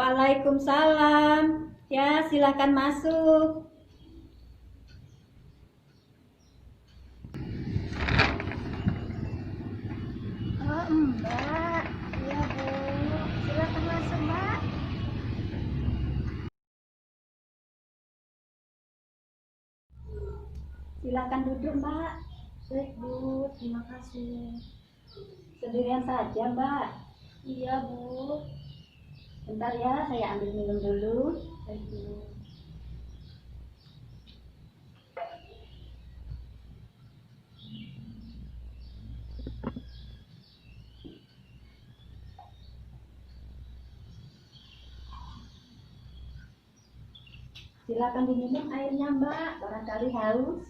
Waalaikumsalam. Ya, silakan masuk. Oh, Mbak. Iya, Bu. Silakan masuk, Mbak. Silakan duduk, Mbak. Baik, Bu. Terima kasih. Sendirian saja, Mbak. Iya, Bu. Bentar ya, saya ambil minum dulu. Baik, Bu. Silakan diminum airnya, Mbak. Barangkali haus.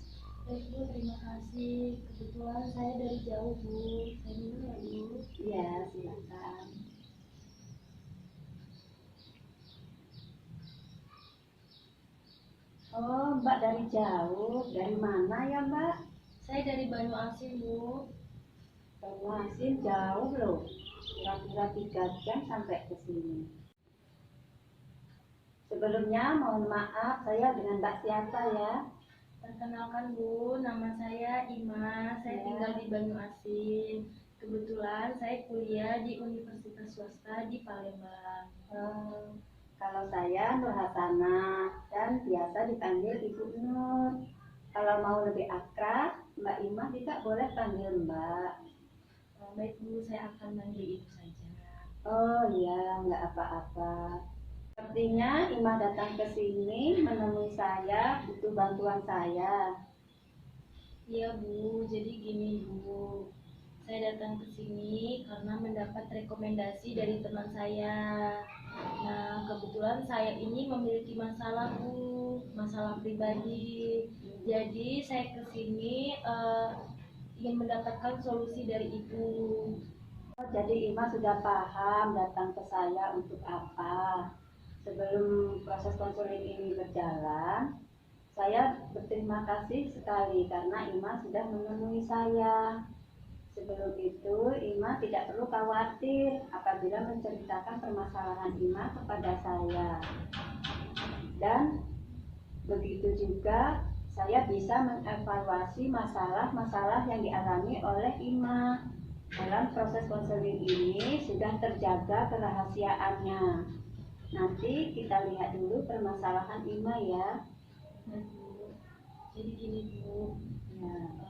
Baik, Bu. Terima kasih. Kebetulan saya dari jauh, Bu. Saya minum ya, Bu. Iya, silakan. Oh, Mbak dari jauh. Dari mana ya, Mbak? Saya dari Banyuasin, Bu. Banyuasin jauh loh. Kira-kira 3 jam sampai ke sini. Sebelumnya mohon maaf, saya dengan Mbak siapa ya? Perkenalkan, Bu. Nama saya Ima. Saya Ya. tinggal di Banyuasin. Kebetulan saya kuliah di Universitas Swasta di Palembang. Kalau saya Nur Hasana dan biasa dipanggil Ibu Nur. Kalau mau lebih akrab, Mbak Ima juga boleh panggil Mbak. Baik, Bu. Saya akan manggil Ibu saja. Oh iya, nggak apa-apa. Sepertinya Ima datang ke sini menemui saya, butuh bantuan saya. Iya, Bu. Jadi gini, Bu. Saya datang ke sini karena mendapat rekomendasi dari teman saya. Nah, kebetulan saya ini memiliki masalah, Bu. Masalah pribadi. Jadi saya ke sini ingin mendapatkan solusi dari Ibu. Oh, jadi Ima sudah paham datang ke saya untuk apa. Sebelum proses konseling ini berjalan, saya berterima kasih sekali karena Ima sudah menemui saya. Sebelum itu, Ima tidak perlu khawatir apabila menceritakan permasalahan Ima kepada saya. Dan begitu juga saya bisa mengevaluasi masalah-masalah yang dialami oleh Ima. Dalam proses konseling ini sudah terjaga kerahasiaannya. Nanti kita lihat dulu permasalahan Ima ya. Nah, Bu. Jadi gini, Bu. Ya.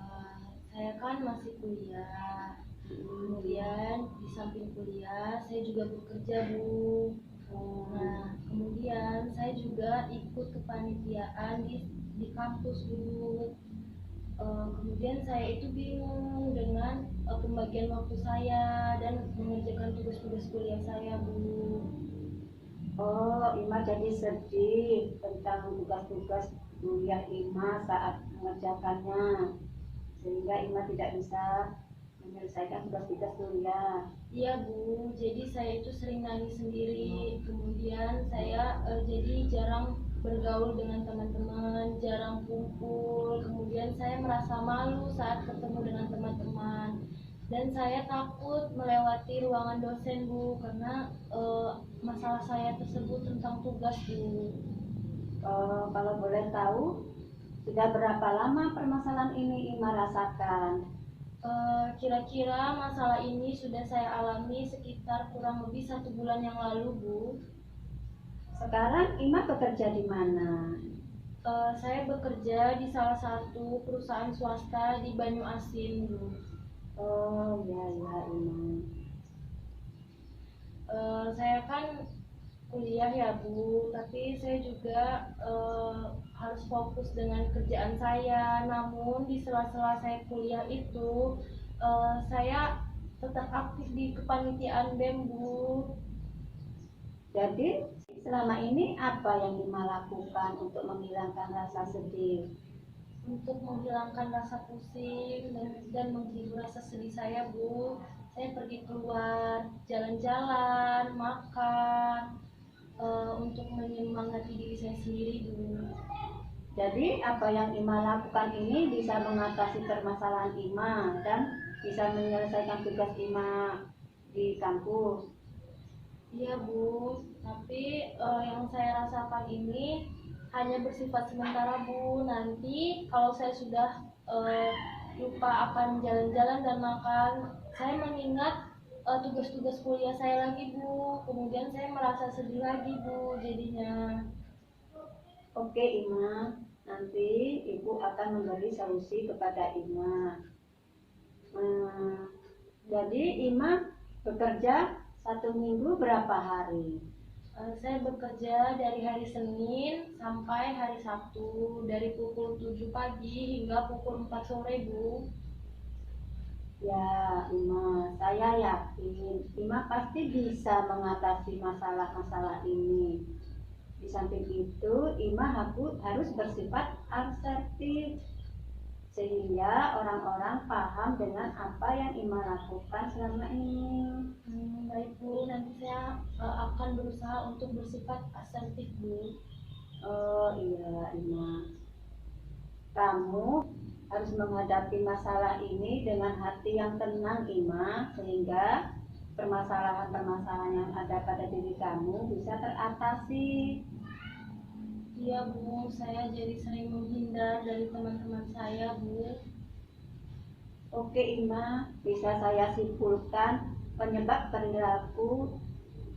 Saya kan masih kuliah. Kemudian di samping kuliah saya juga bekerja, Bu. Nah, kemudian saya juga ikut kepanitiaan di kampus, Bu. Kemudian saya itu bingung dengan pembagian waktu saya dan mengerjakan tugas-tugas kuliah saya, Bu. Oh, Ima jadi sedih tentang tugas-tugas kuliah Ima saat mengerjakannya, sehingga Ima tidak bisa menyelesaikan tugas-tugas kuliah. Iya, Bu, jadi saya itu sering nangis sendiri. Kemudian saya jadi jarang bergaul dengan teman-teman, jarang kumpul. Kemudian saya merasa malu saat ketemu dengan teman-teman. Dan saya takut melewati ruangan dosen, Bu, karena masalah saya tersebut tentang tugas, Bu. Kalau boleh tahu, sudah berapa lama permasalahan ini Ima rasakan? Kira-kira masalah ini sudah saya alami sekitar kurang lebih 1 bulan yang lalu, Bu. Sekarang Ima bekerja di mana? Saya bekerja di salah satu perusahaan swasta di Banyuasin, Bu. Oh ya ya Ima. Saya kan kuliah ya, Bu, tapi saya juga harus fokus dengan kerjaan saya. Namun di sela-sela saya kuliah itu saya tetap aktif di kepanitiaan BEM, Bu. Jadi selama ini apa yang Ima lakukan untuk menghilangkan rasa sedih? Untuk menghilangkan rasa pusing dan menghibur rasa sedih saya, Bu, saya pergi keluar jalan-jalan, makan, untuk menyemangati diri saya sendiri, Bu. Jadi apa yang Ima lakukan ini bisa mengatasi permasalahan Ima dan bisa menyelesaikan tugas Ima di kampus. Iya Bu, tapi yang saya rasakan ini hanya bersifat sementara Bu. Nanti kalau saya sudah lupa akan jalan-jalan dan makan, saya mengingat tugas-tugas kuliah saya lagi Bu. Kemudian saya merasa sedih lagi Bu jadinya. Oke Ima, nanti Ibu akan memberi solusi kepada Ima. Hmm, jadi Ima bekerja 1 minggu berapa hari? Saya bekerja dari hari Senin sampai hari Sabtu, dari pukul 7 pagi hingga pukul 4 sore Bu. Ya, Ima, saya yakin Ima pasti bisa mengatasi masalah-masalah ini. Di samping itu, Ima harus bersifat asertif sehingga orang-orang paham dengan apa yang Ima lakukan selama ini. Baik Bu, nanti saya akan berusaha untuk bersifat asertif Bu. Oh iya, Ima. Kamu harus menghadapi masalah ini dengan hati yang tenang, Ima, sehingga permasalahan-permasalahan yang ada pada diri kamu bisa teratasi. Iya Bu, saya jadi sering menghindar dari teman-teman saya Bu. Oke, Ima, bisa saya simpulkan penyebab perilaku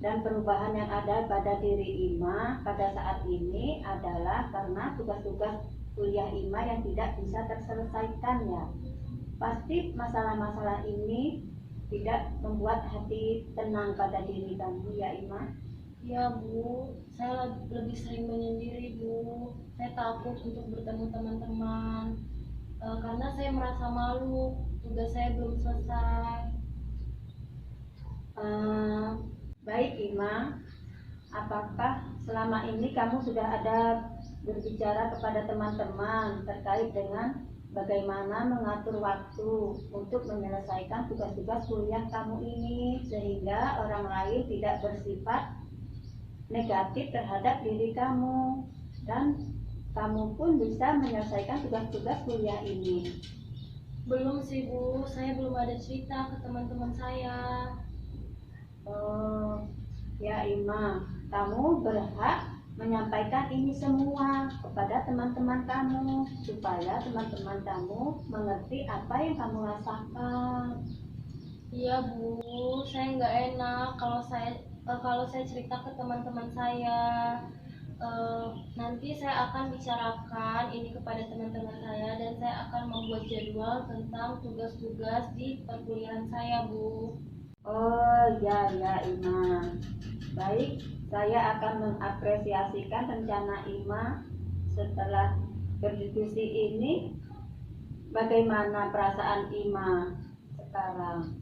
dan perubahan yang ada pada diri Ima pada saat ini adalah karena tugas-tugas kuliah Ima yang tidak bisa terselesaikan ya. Pasti masalah-masalah ini tidak membuat hati tenang pada diri kamu ya Ima. Iya Bu, saya lebih sering menyendiri Bu. Saya takut untuk bertemu teman-teman karena saya merasa malu, tugas saya belum selesai. Baik Ima, apakah selama ini kamu sudah ada berbicara kepada teman-teman terkait dengan bagaimana mengatur waktu untuk menyelesaikan tugas-tugas kuliah kamu ini sehingga orang lain tidak bersifat negatif terhadap diri kamu dan kamu pun bisa menyelesaikan tugas-tugas kuliah ini? Belum sih Bu, saya belum ada cerita ke teman-teman saya. Oh, ya Ima, kamu berhak menyampaikan ini semua kepada teman-teman kamu supaya teman-teman kamu mengerti apa yang kamu rasakan. Iya Bu, saya nggak enak kalau saya cerita ke teman-teman saya. Nanti saya akan bicarakan ini kepada teman-teman saya dan saya akan membuat jadwal tentang tugas-tugas di perkuliahan saya Bu. Oh ya ya Ima, baik, saya akan mengapresiasikan rencana Ima setelah berdiskusi ini. Bagaimana perasaan Ima sekarang?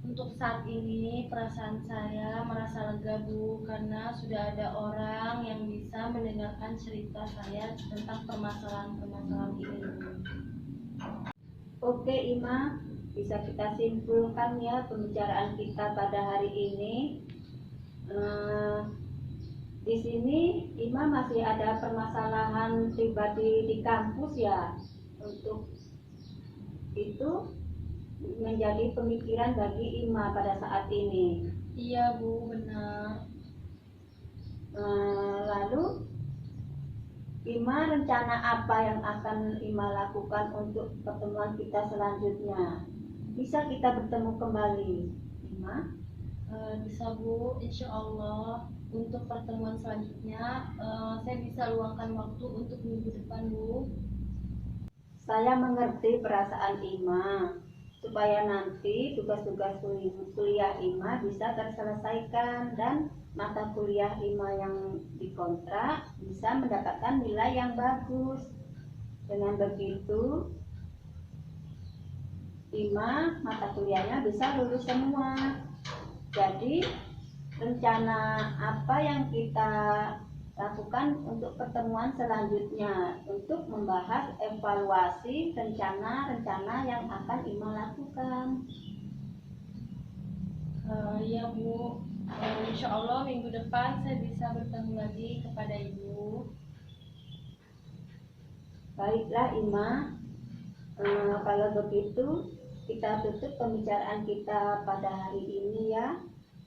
Untuk saat ini perasaan saya merasa lega Bu karena sudah ada orang yang bisa mendengarkan cerita saya tentang permasalahan-permasalahan ini Bu. Oke Ima, bisa kita simpulkan ya pembicaraan kita pada hari ini. Di sini Ima masih ada permasalahan pribadi di kampus ya. Untuk itu menjadi pemikiran bagi Ima pada saat ini. Iya Bu, benar. Lalu Ima rencana apa yang akan Ima lakukan untuk pertemuan kita selanjutnya? Bisa kita bertemu kembali, Ima? Bisa Bu, insya Allah untuk pertemuan selanjutnya saya bisa luangkan waktu untuk minggu depan Bu. Saya mengerti perasaan Ima, supaya nanti tugas-tugas kuliah Ima bisa terselesaikan dan mata kuliah Ima yang dikontrak bisa mendapatkan nilai yang bagus. Dengan begitu, Ima mata kuliahnya bisa lulus semua. Jadi, rencana apa yang kita lakukan untuk pertemuan selanjutnya untuk membahas evaluasi rencana-rencana yang akan Ima lakukan. Iya Bu, insya Allah minggu depan saya bisa bertemu lagi kepada Ibu. Baiklah Ima, kalau begitu kita tutup pembicaraan kita pada hari ini ya.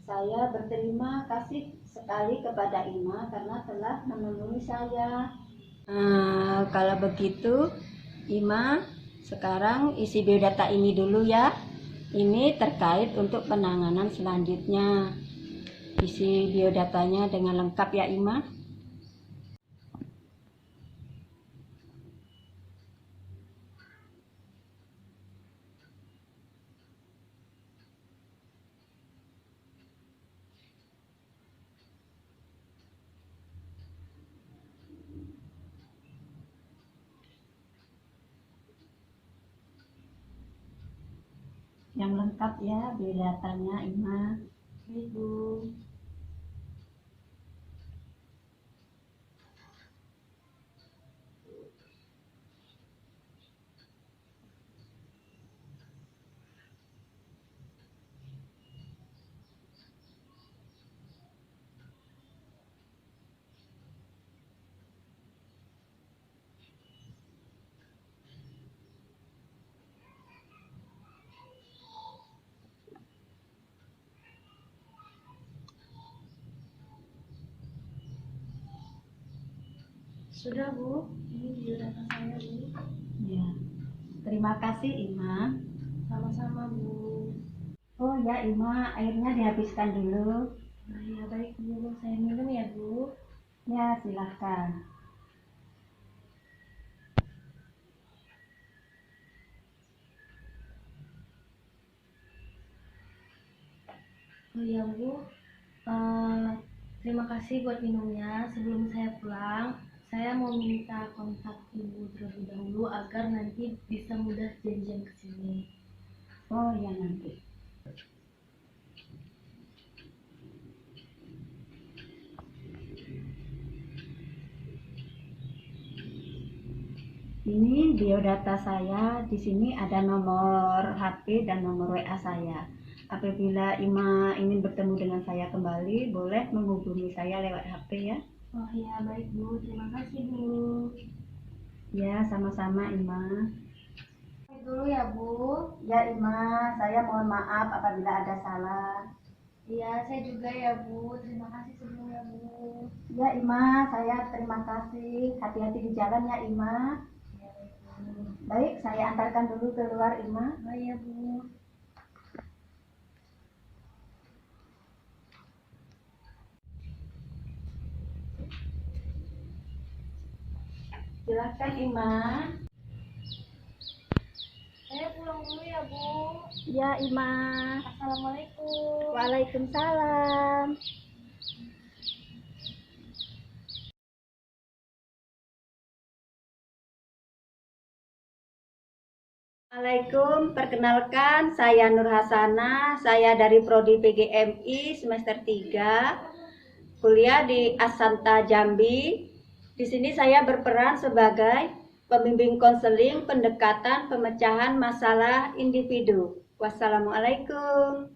Saya berterima kasih sekali kepada Ima karena telah menemui saya. Kalau begitu, Ima, sekarang isi biodata ini dulu ya. Ini terkait untuk penanganan selanjutnya. Isi biodatanya dengan lengkap ya, Ima. Yang lengkap ya biodatanya, Ima. Baik, Bu. Sudah, Bu. Ini biodata saya, Bu. Ya. Terima kasih, Ima. Sama-sama, Bu. Oh ya, Ima, airnya dihabiskan dulu. Nah, ya baik, Bu. Saya minum ya, Bu. Ya, silahkan. Oh iya, Bu. Terima kasih buat minumnya. Sebelum saya pulang, saya mau minta kontak Ibu terlebih dahulu agar nanti bisa mudah janjian ke sini. Oh ya, nanti. Ini biodata saya. Di sini ada nomor HP dan nomor WA saya. Apabila Ima ingin bertemu dengan saya kembali, boleh menghubungi saya lewat HP ya. Oh iya, baik, Bu. Terima kasih, Bu. Ya, sama-sama, Ima. Baik dulu ya, Bu. Ya, Ima, saya mohon maaf apabila ada salah. Iya, saya juga ya, Bu. Terima kasih sebelumnya, Bu. Ya, Ima, saya terima kasih. Hati-hati di jalan ya, Ima. Ya, baik, Bu. Baik, saya antarkan dulu keluar, Ima. Oh iya, Bu. Silakan, Ima. Saya pulang dulu ya, Bu. Ya, Ima. Assalamualaikum. Waalaikumsalam. Assalamualaikum, perkenalkan saya Nur Hasana, saya dari Prodi PGMI semester 3, kuliah di Asanta Jambi. Di sini saya berperan sebagai pembimbing konseling pendekatan pemecahan masalah individu. Wassalamualaikum.